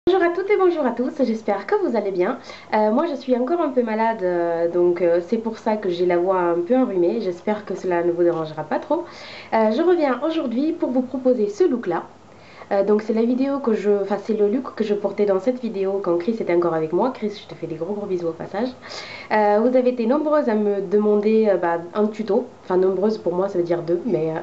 Bonjour à toutes et bonjour à tous, j'espère que vous allez bien. Moi je suis encore un peu malade, donc c'est pour ça que j'ai la voix un peu enrhumée. J'espère que cela ne vous dérangera pas trop. Je reviens aujourd'hui pour vous proposer ce look là. Donc c'est la vidéo que enfin c'est le look que je portais dans cette vidéo quand Chris était encore avec moi. Chris, je te fais des gros gros bisous au passage. Vous avez été nombreuses à me demander un tuto. Enfin nombreuses pour moi ça veut dire deux, mais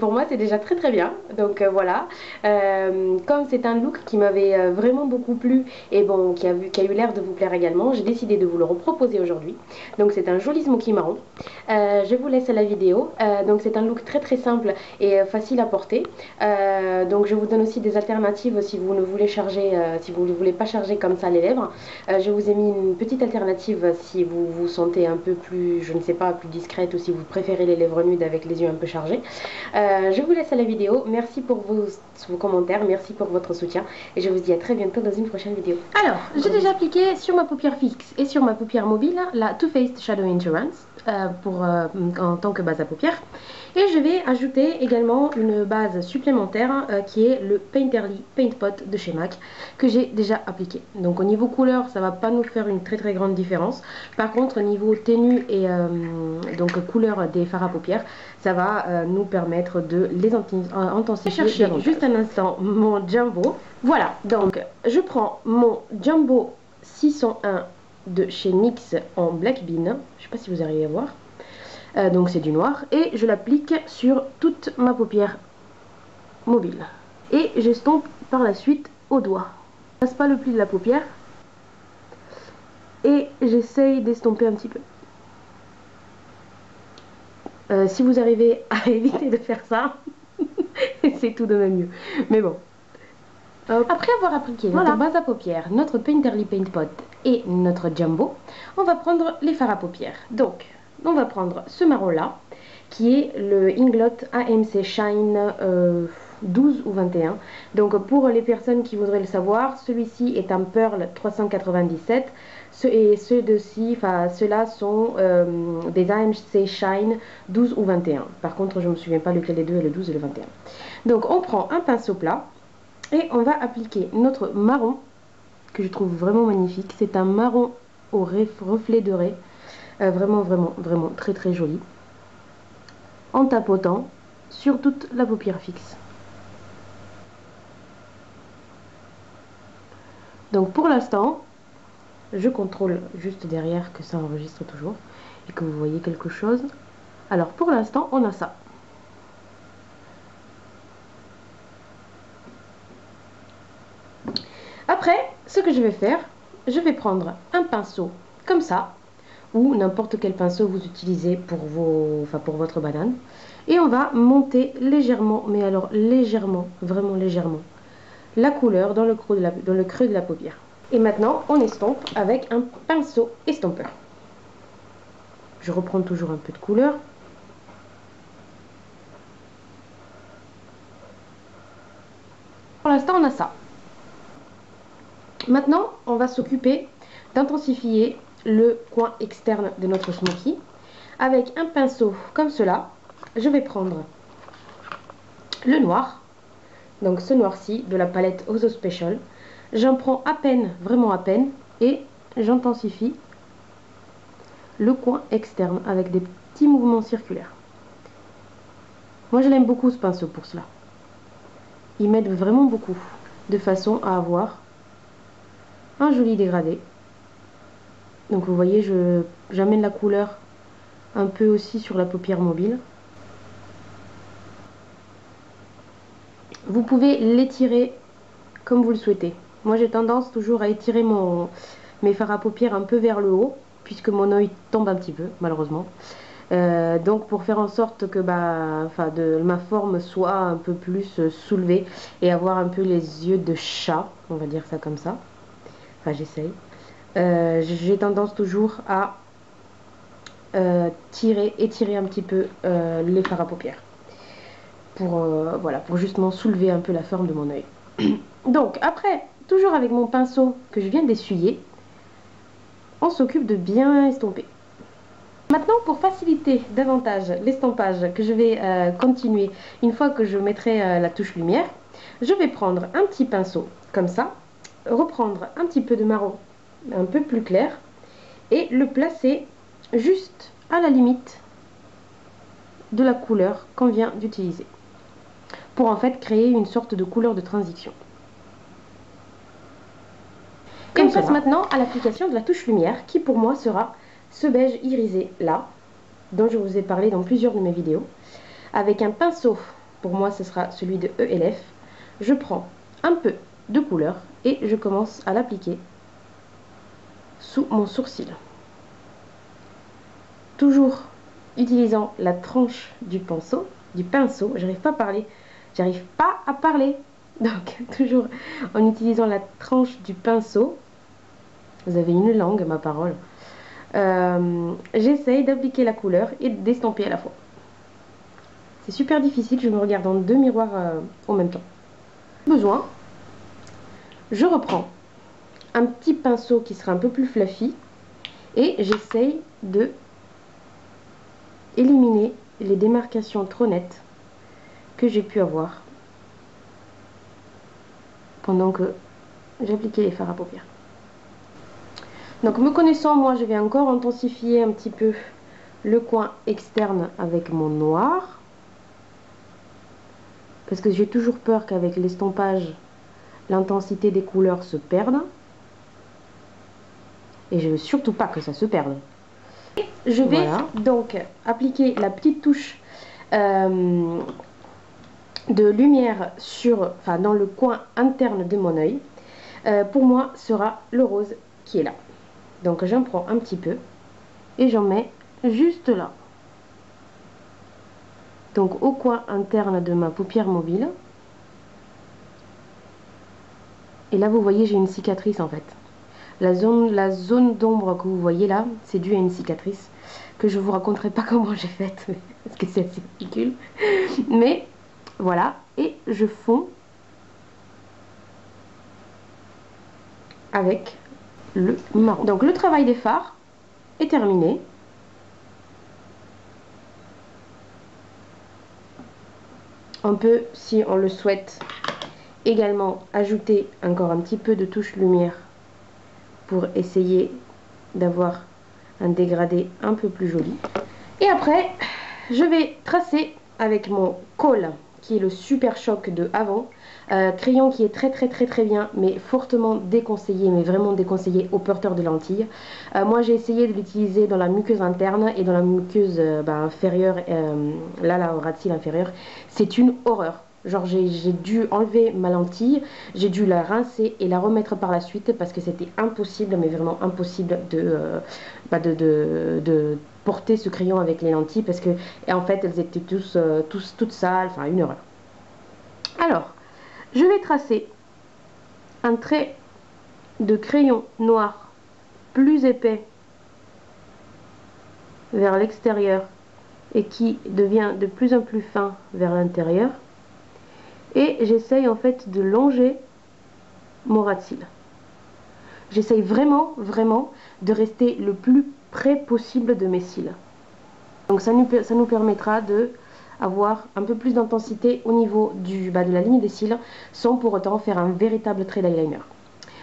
pour moi c'est déjà très très bien. Donc voilà. Comme c'est un look qui m'avait vraiment beaucoup plu et bon qui a eu l'air de vous plaire également, j'ai décidé de vous le reproposer aujourd'hui. Donc c'est un joli smoky marron. Je vous laisse la vidéo. Donc c'est un look très très simple et facile à porter. Donc je vous donne aussi des alternatives si vous ne voulez charger, si vous ne voulez pas charger comme ça les lèvres. Je vous ai mis une petite alternative si vous vous sentez un peu plus, je ne sais pas, plus discrète ou si vous préférez les lèvres nudes avec les yeux un peu chargés. Je vous laisse à la vidéo. Merci pour vos commentaires, merci pour votre soutien et je vous dis à très bientôt dans une prochaine vidéo. Alors, j'ai déjà appliqué sur ma paupière fixe et sur ma paupière mobile la Too Faced Shadow Endurance en tant que base à paupières. Et je vais ajouter également une base supplémentaire qui est le Painterly Paint Pot de chez MAC que j'ai déjà appliqué. Donc au niveau couleur, ça va pas nous faire une très très grande différence. Par contre, au niveau tenue et donc couleur des fards à paupières, ça va nous permettre de les intensifier. Chercher juste un instant mon Jumbo. Voilà, donc je prends mon Jumbo 601 de chez NYX en Black Bean. Je sais pas si vous arrivez à voir. Donc c'est du noir et je l'applique sur toute ma paupière mobile et j'estompe par la suite au doigt. Je passe pas le pli de la paupière et j'essaye d'estomper un petit peu. Si vous arrivez à éviter de faire ça, c'est tout de même mieux. Mais bon. Après avoir appliqué notre base à paupières, notre Painterly Paint Pot et notre Jumbo, on va prendre les fards à paupières. Donc, on va prendre ce marron là, qui est le Inglot AMC Shine 12 ou 21. Donc pour les personnes qui voudraient le savoir, celui-ci est un Pearl 397 et ceux-là sont des AMC Shine 12 ou 21. Par contre, je ne me souviens pas lequel des deux est le 12 et le 21. Donc on prend un pinceau plat et on va appliquer notre marron que je trouve vraiment magnifique. C'est un marron au reflet doré, vraiment très très joli, en tapotant sur toute la paupière fixe. Donc pour l'instant, je contrôle juste derrière que ça enregistre toujours et que vous voyez quelque chose. Alors pour l'instant, on a ça. Après, ce que je vais faire, je vais prendre un pinceau comme ça, ou n'importe quel pinceau vous utilisez pour votre banane, et on va monter légèrement, mais alors légèrement, vraiment légèrement, la couleur dans le creux de la paupière. Et maintenant, on estompe avec un pinceau estompeur. Je reprends toujours un peu de couleur. Pour l'instant, on a ça. Maintenant, on va s'occuper d'intensifier le coin externe de notre smoky. Avec un pinceau comme cela, je vais prendre le noir, donc ce noir-ci de la palette Ozo Special. J'en prends à peine, vraiment à peine, et j'intensifie le coin externe avec des petits mouvements circulaires. Moi, je l'aime beaucoup ce pinceau pour cela. Il m'aide vraiment beaucoup, de façon à avoir un joli dégradé. Donc vous voyez, j'amène la couleur un peu aussi sur la paupière mobile. Vous pouvez l'étirer comme vous le souhaitez. Moi j'ai tendance toujours à étirer mes fards à paupières un peu vers le haut, puisque mon œil tombe un petit peu, malheureusement. Donc pour faire en sorte que ma forme soit un peu plus soulevée et avoir un peu les yeux de chat, on va dire ça comme ça. Enfin j'essaye. J'ai tendance toujours à étirer un petit peu les fards à paupières pour justement soulever un peu la forme de mon œil. Donc après, toujours avec mon pinceau que je viens d'essuyer, on s'occupe de bien estomper. Maintenant, pour faciliter davantage l'estampage que je vais continuer une fois que je mettrai la touche lumière, je vais prendre un petit pinceau comme ça, reprendre un petit peu de marron un peu plus clair et le placer juste à la limite de la couleur qu'on vient d'utiliser pour en fait créer une sorte de couleur de transition. Et on passe maintenant à l'application de la touche lumière qui pour moi sera ce beige irisé là dont je vous ai parlé dans plusieurs de mes vidéos. Avec un pinceau, pour moi ce sera celui de ELF, je prends un peu de couleur et je commence à l'appliquer sous mon sourcil. Toujours utilisant la tranche du pinceau, j'arrive pas à parler, donc toujours en utilisant la tranche du pinceau, vous avez une langue ma parole, j'essaye d'appliquer la couleur et d'estomper à la fois. C'est super difficile, je me regarde dans 2 miroirs en même temps. Besoin, je reprends un petit pinceau qui sera un peu plus fluffy et j'essaye de éliminer les démarcations trop nettes que j'ai pu avoir pendant que j'appliquais les fards à paupières. Donc me connaissant, moi je vais encore intensifier un petit peu le coin externe avec mon noir parce que j'ai toujours peur qu'avec l'estompage l'intensité des couleurs se perde et je veux surtout pas que ça se perde. Je vais donc appliquer la petite touche de lumière dans le coin interne de mon œil. Pour moi sera le rose qui est là. Donc j'en prends un petit peu et j'en mets juste là. Donc au coin interne de ma paupière mobile. Et là vous voyez j'ai une cicatrice en fait. La zone d'ombre que vous voyez là, c'est dû à une cicatrice que je vous raconterai pas comment j'ai faite parce que c'est assez ridicule. Mais voilà, et je fonds avec le marron. Donc le travail des fards est terminé. On peut, si on le souhaite, également ajouter encore un petit peu de touche lumière pour essayer d'avoir un dégradé un peu plus joli. Et après, je vais tracer avec mon Kohl, qui est le Super Choc de Avant, crayon qui est très bien, mais fortement déconseillé, mais vraiment déconseillé aux porteurs de lentilles. Moi j'ai essayé de l'utiliser dans la muqueuse interne et dans la muqueuse inférieure, là la ras de cils inférieure, c'est une horreur. Genre j'ai dû enlever ma lentille, j'ai dû la rincer et la remettre par la suite parce que c'était impossible, mais vraiment impossible de porter ce crayon avec les lentilles parce que en fait elles étaient toutes sales, enfin une horreur. Alors, je vais tracer un trait de crayon noir plus épais vers l'extérieur et qui devient de plus en plus fin vers l'intérieur. Et j'essaye en fait de longer mon ras de cils. J'essaye vraiment de rester le plus près possible de mes cils. Donc ça nous permettra de avoir un peu plus d'intensité au niveau de la ligne des cils sans pour autant faire un véritable trait d'eyeliner.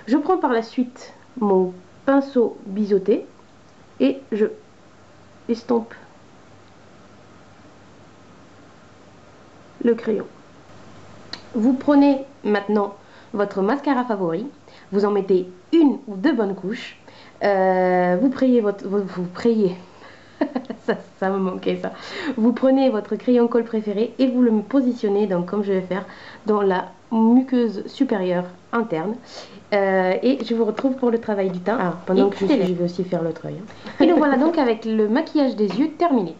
Je prends par la suite mon pinceau biseauté et je estompe le crayon. Vous prenez maintenant votre mascara favori, vous en mettez une ou 2 bonnes couches, vous priez ça me manquait ça. Vous prenez votre crayon Kohl préféré et vous le positionnez, donc comme je vais faire, dans la muqueuse supérieure interne. Et je vous retrouve pour le travail du teint. Pendant que je vais aussi faire l'autre œil. Et nous voilà donc avec le maquillage des yeux terminé.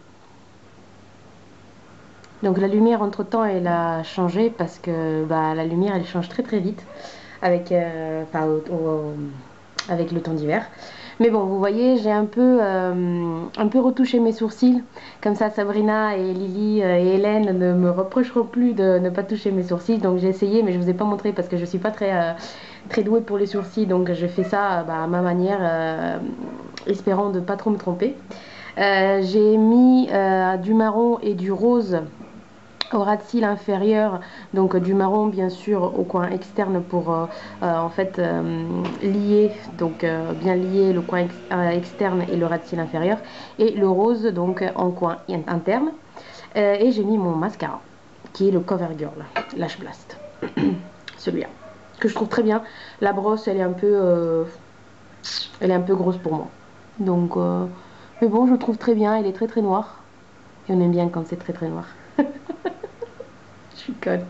Donc la lumière entre temps elle a changé parce que la lumière elle change très vite avec, avec le temps d'hiver. Mais bon, vous voyez, j'ai un peu retouché mes sourcils. Comme ça, Sabrina et Lily et Hélène ne me reprocheront plus de ne pas toucher mes sourcils. Donc j'ai essayé, mais je ne vous ai pas montré parce que je ne suis pas très douée pour les sourcils. Donc je fais ça à ma manière, espérant de ne pas trop me tromper. J'ai mis du marron et du rose au ras de cils inférieur, donc du marron bien sûr au coin externe pour en fait lier, donc bien lier le coin externe et le ras de cils inférieur, et le rose donc en coin interne. Et j'ai mis mon mascara qui est le CoverGirl Lash Blast, celui-là que je trouve très bien. La brosse elle est un peu grosse pour moi, donc mais bon, je le trouve très bien. Elle est très très noire et on aime bien quand c'est très très noir. Je suis conne.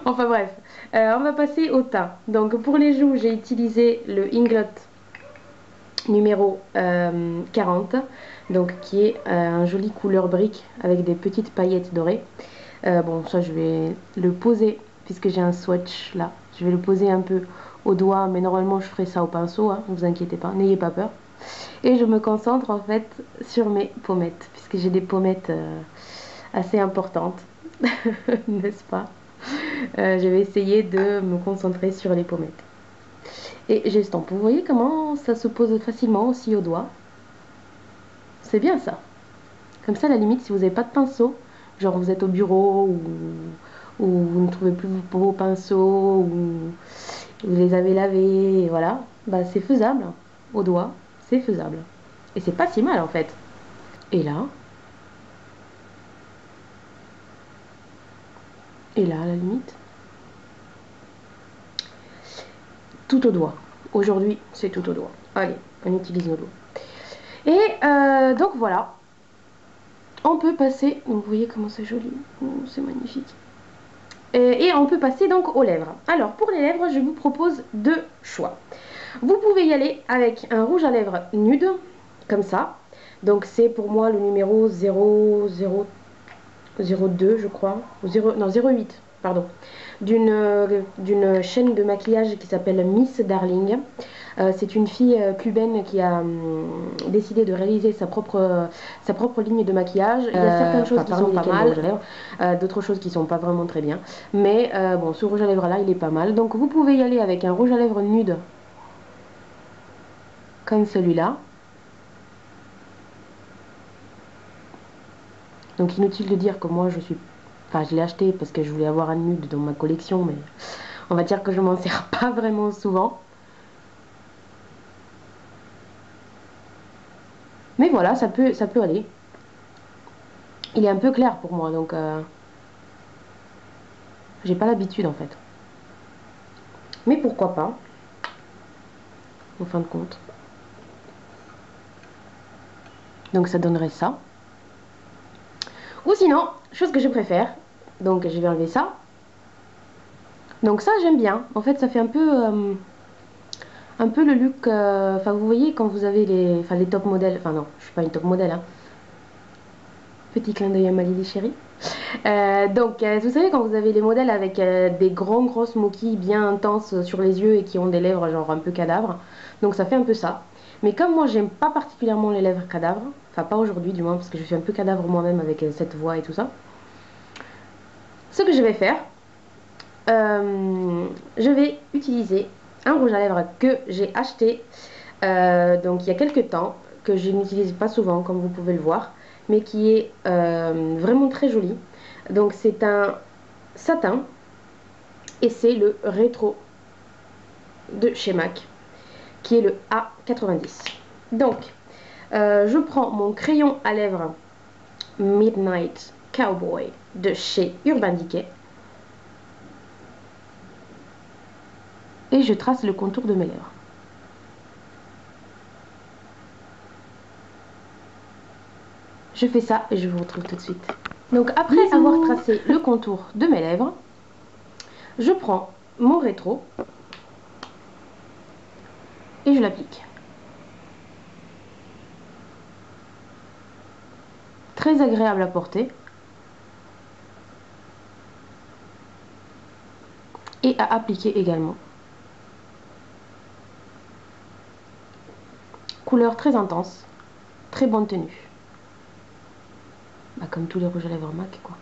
Enfin bref, on va passer au teint. Donc pour les joues, j'ai utilisé le Inglot numéro 40, donc qui est un joli couleur brique avec des petites paillettes dorées. Bon, ça je vais le poser puisque j'ai un swatch là. Je vais le poser un peu au doigt, mais normalement je ferai ça au pinceau, hein, ne vous inquiétez pas, n'ayez pas peur. Et je me concentre en fait sur mes pommettes, puisque j'ai des pommettes assez importantes, n'est-ce pas? Je vais essayer de me concentrer sur les pommettes. Et j'estompe. Vous voyez comment ça se pose facilement aussi au doigt? C'est bien ça. Comme ça, à la limite, si vous n'avez pas de pinceau, genre vous êtes au bureau ou vous ne trouvez plus vos pinceaux ou vous les avez lavés, et voilà, bah c'est faisable. Au doigt, c'est faisable. Et c'est pas si mal en fait. Et là, à la limite, tout au doigt. Aujourd'hui, c'est tout au doigt. Allez, on utilise nos doigts. Et donc voilà, on peut passer, donc vous voyez comment c'est joli, oh, c'est magnifique. Et on peut passer donc aux lèvres. Alors pour les lèvres, je vous propose deux choix. Vous pouvez y aller avec un rouge à lèvres nude, comme ça. Donc c'est pour moi le numéro 002 je crois, ou 0, non 08, pardon, d'une chaîne de maquillage qui s'appelle Miss Darling. C'est une fille cubaine qui a décidé de réaliser sa propre ligne de maquillage. Il y a certaines choses qui sont pas mal, d'autres choses qui sont pas vraiment très bien. Mais bon, ce rouge à lèvres là, il est pas mal. Donc vous pouvez y aller avec un rouge à lèvres nude, comme celui-là. Donc inutile de dire que moi je l'ai acheté parce que je voulais avoir un nude dans ma collection, mais on va dire que je m'en sers pas vraiment souvent. Mais voilà, ça peut aller. Il est un peu clair pour moi, donc j'ai pas l'habitude en fait. Mais pourquoi pas, en fin de compte. Donc ça donnerait ça. Ou sinon, chose que je préfère, donc je vais enlever ça. Donc ça j'aime bien. En fait ça fait un peu le look, enfin vous voyez quand vous avez les top modèles, enfin non, je suis pas une top modèle, hein. Petit clin d'œil à Malili chérie. Donc vous savez quand vous avez les modèles avec des gros smokies bien intenses sur les yeux et qui ont des lèvres genre un peu cadavre. Donc ça fait un peu ça. Mais comme moi j'aime pas particulièrement les lèvres cadavres, enfin pas aujourd'hui du moins parce que je suis un peu cadavre moi-même avec cette voix et tout ça. Ce que je vais faire, je vais utiliser un rouge à lèvres que j'ai acheté donc il y a quelques temps, que je n'utilise pas souvent comme vous pouvez le voir, mais qui est vraiment très joli. Donc c'est un satin et c'est le rétro de chez MAC qui est le A90. Donc je prends mon crayon à lèvres Midnight Cowboy de chez Urban Decay et je trace le contour de mes lèvres. Je fais ça et je vous retrouve tout de suite. Donc après avoir tracé le contour de mes lèvres, je prends mon rétro et je l'applique. Très agréable à porter et à appliquer également. Couleur très intense, très bonne tenue. Bah, comme tous les rouges à lèvres MAC quoi.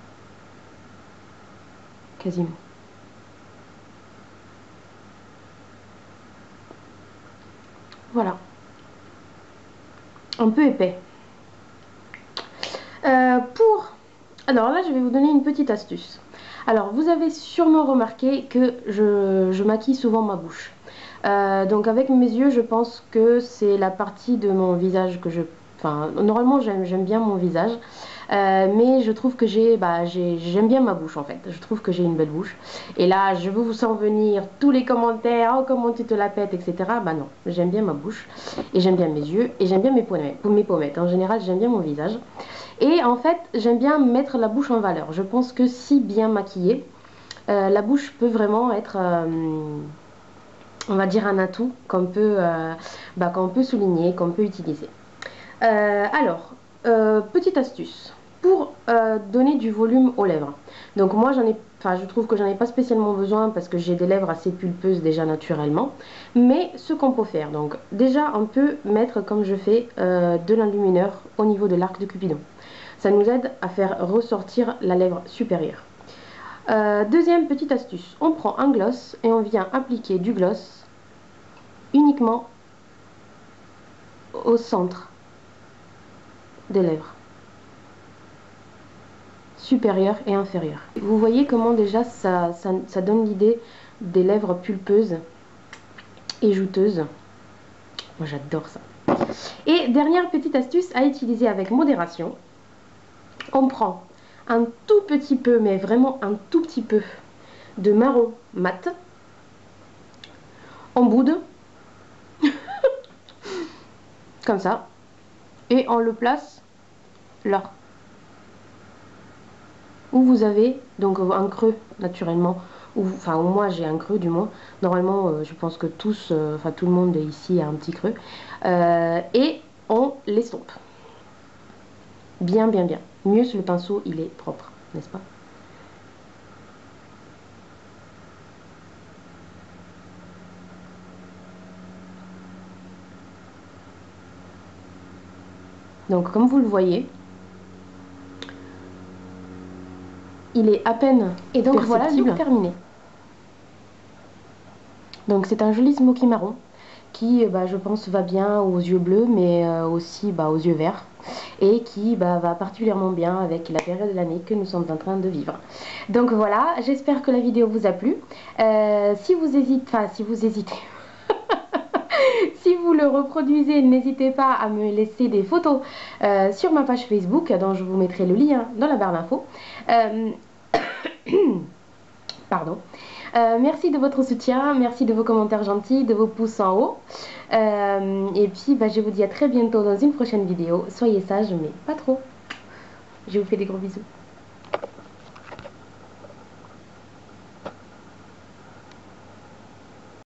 Quasiment. Voilà. Un peu épais. Pour Alors là, je vais vous donner une petite astuce. Alors, vous avez sûrement remarqué que je maquille souvent ma bouche. Donc avec mes yeux, je pense que c'est la partie de mon visage que je... Enfin, normalement, j'aime bien mon visage. Mais je trouve que j'aime bien ma bouche en fait. Je trouve que j'ai une belle bouche. Et là, je veux vous en venir tous les commentaires, oh comment tu te la pètes, etc. Bah non, j'aime bien ma bouche et j'aime bien mes yeux et j'aime bien mes pommettes. En général, j'aime bien mon visage. Et en fait, j'aime bien mettre la bouche en valeur. Je pense que si bien maquillée, la bouche peut vraiment être, on va dire, un atout qu'on peut souligner, qu'on peut utiliser. Petite astuce pour donner du volume aux lèvres. Donc moi je trouve que j'en ai pas spécialement besoin parce que j'ai des lèvres assez pulpeuses déjà naturellement. Mais ce qu'on peut faire, donc déjà on peut mettre comme je fais de l'enlumineur au niveau de l'arc de Cupidon. Ça nous aide à faire ressortir la lèvre supérieure. Deuxième petite astuce, on prend un gloss et on vient appliquer du gloss uniquement au centre des lèvres, supérieure et inférieure. Vous voyez comment déjà ça donne l'idée des lèvres pulpeuses et juteuses. Moi j'adore ça. Et dernière petite astuce à utiliser avec modération, on prend un tout petit peu, mais vraiment un tout petit peu, de marron mat, on boude, comme ça, et on le place là, où vous avez donc un creux naturellement, enfin moi j'ai un creux du moins, normalement je pense que tout le monde ici a un petit creux, et on l'estompe, bien bien bien, mieux si le pinceau il est propre, n'est-ce pas? Donc comme vous le voyez, il est à peine et donc voilà, look terminé. Donc c'est un joli smoky marron qui je pense va bien aux yeux bleus mais aussi aux yeux verts et qui va particulièrement bien avec la période de l'année que nous sommes en train de vivre. Donc voilà, j'espère que la vidéo vous a plu. Si vous hésitez si vous le reproduisez, n'hésitez pas à me laisser des photos sur ma page Facebook dont je vous mettrai le lien dans la barre d'infos. Pardon. Merci de votre soutien, merci de vos commentaires gentils, de vos pouces en haut. Et puis je vous dis à très bientôt dans une prochaine vidéo. Soyez sages mais pas trop. Je vous fais des gros bisous.